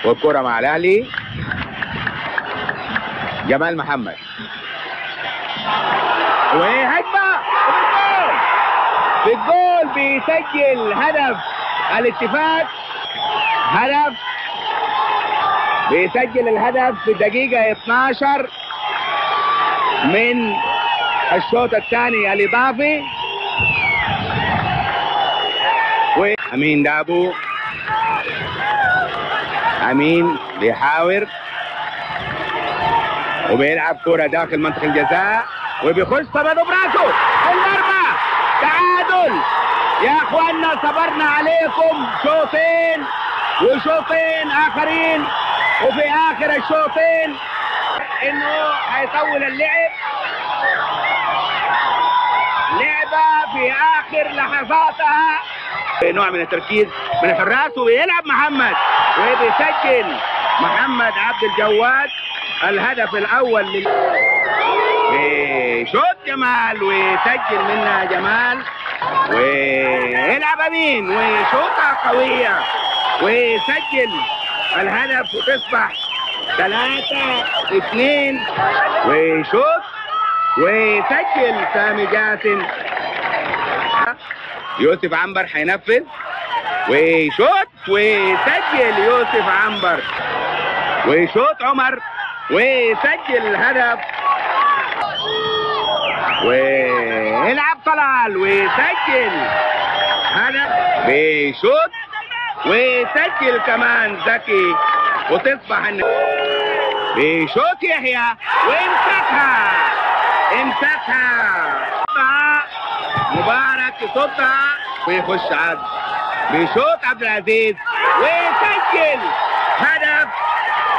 والكرة مع الاهلي. جمال محمد وهجمة في الجول بيسجل هدف الاتفاق. هدف بيسجل الهدف في الدقيقة 12 من الشوط الثاني الإضافي. وأمين دابو، أمين بيحاور وبيلعب كرة داخل منطقة الجزاء وبيخش صبده براسه المرمى. تعادل يا اخوانا، صبرنا عليكم شوطين وشوطين اخرين، وفي اخر الشوطين انه هيطول اللعب. لعبة في اخر لحظاتها، نوع من التركيز من الحراس، وبيلعب محمد وبيسجل محمد عبد الجواد الهدف الاول شوط جمال ويسجل منها جمال، ويلعب امين وشوطه قويه ويسجل الهدف وتصبح 3-2. ويشوط ويسجل سامي جاسم. يوسف عنبر هينفذ ويشوط ويسجل يوسف عنبر، ويشوط عمر ويسجل الهدف، ويلعب طلال ويسجل هدف. بيشوط ويسجل كمان زكي وتصبح بيشوط يحيى ويمسكها مبارك يصدها ويخش عاد. بيشوط عبد العزيز ويسجل هدف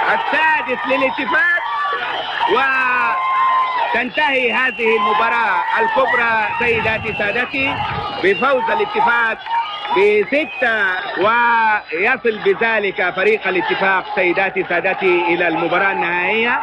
السادس للاتفاق، وتنتهي هذه المباراة الكبرى سيداتي سادتي بفوز الاتفاق ب6، ويصل بذلك فريق الاتفاق سيداتي سادتي إلى المباراة النهائية.